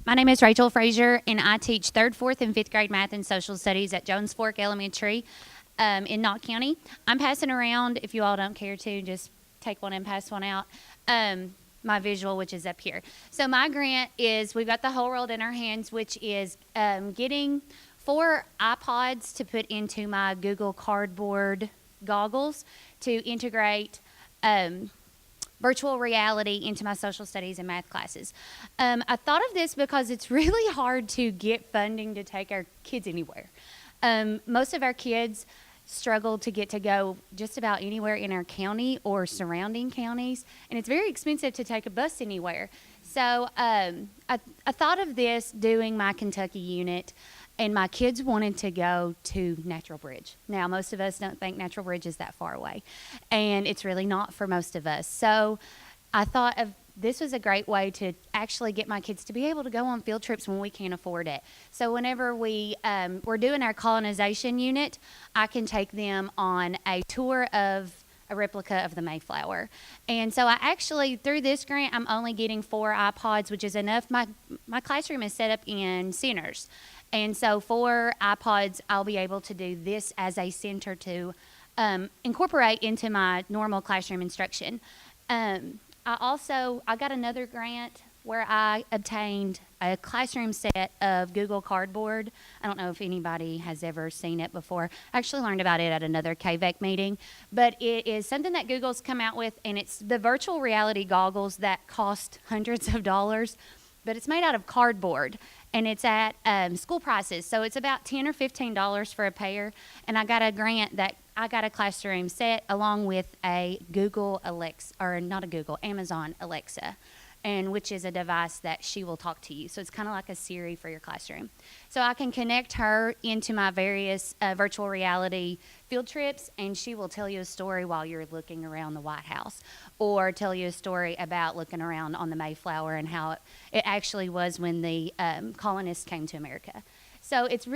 My name is Rachel Fraizer, and I teach 3rd, 4th, and 5th grade math and social studies at Jones Fork Elementary in Knott County. I'm passing around, if you all don't care to, just take one and pass one out, my visual, which is up here. So my grant is, we've got the whole world in our hands, which is getting 4 iPods to put into my Google Cardboard goggles to integrate virtual reality into my social studies and math classes. I thought of this because it's really hard to get funding to take our kids anywhere. Most of our kids struggle to get to go just about anywhere in our county or surrounding counties, and it's very expensive to take a bus anywhere. So I thought of this doing my Kentucky unit, and my kids wanted to go to Natural Bridge. Now, most of us don't think Natural Bridge is that far away, and it's really not for most of us. So I thought of this was a great way to actually get my kids to be able to go on field trips when we can't afford it. So whenever we're doing our colonization unit, I can take them on a tour of a replica of the Mayflower. And so I actually, through this grant, I'm only getting 4 iPods, which is enough. My classroom is set up in centers. And so 4 iPods, I'll be able to do this as a center to incorporate into my normal classroom instruction. I got another grant where I obtained a classroom set of Google Cardboard. I don't know if anybody has ever seen it before. I actually learned about it at another KVEC meeting, but it is something that Google's come out with, and it's the virtual reality goggles that cost hundreds of dollars, but it's made out of cardboard, and it's at school prices, so it's about $10 or $15 for a pair, and I got a grant that I got a classroom set along with a Amazon Alexa, and which is a device that she will talk to you. So it's kind of like a Siri for your classroom. So I can connect her into my various virtual reality field trips, and she will tell you a story while you're looking around the White House, or tell you a story about looking around on the Mayflower and how it actually was when the colonists came to America. So it's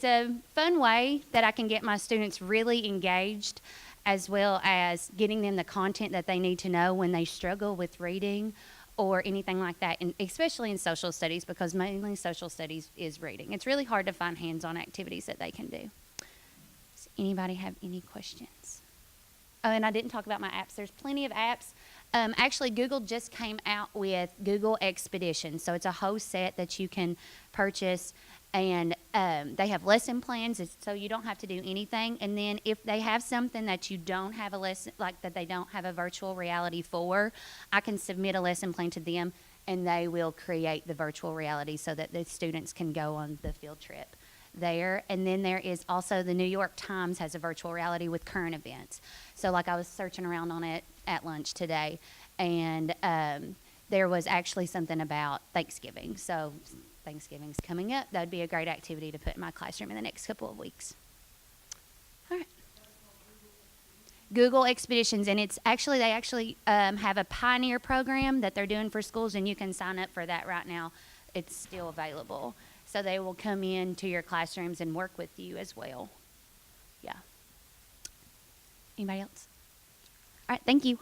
a fun way that I can get my students really engaged, as well as getting them the content that they need to know when they struggle with reading or anything like that, and especially in social studies, because mainly social studies is reading. It's really hard to find hands-on activities that they can do. Does anybody have any questions? Oh, and I didn't talk about my apps. There's plenty of apps. Actually, Google just came out with Google Expedition, so it's a whole set that you can purchase, and they have lesson plans, so you don't have to do anything. And then if they have something that you don't have a lesson, like that they don't have a virtual reality for, I can submit a lesson plan to them, and they will create the virtual reality so that the students can go on the field trip there. And then there is also the New York Times has a virtual reality with current events. So like I was searching around on it at lunch today, and there was actually something about Thanksgiving. So Thanksgiving's coming up. That would be a great activity to put in my classroom in the next couple of weeks. All right. Google Expeditions, and they actually have a Pioneer program that they're doing for schools, and you can sign up for that right now. It's still available. So they will come in to your classrooms and work with you as well. Yeah. Anybody else? All right, thank you.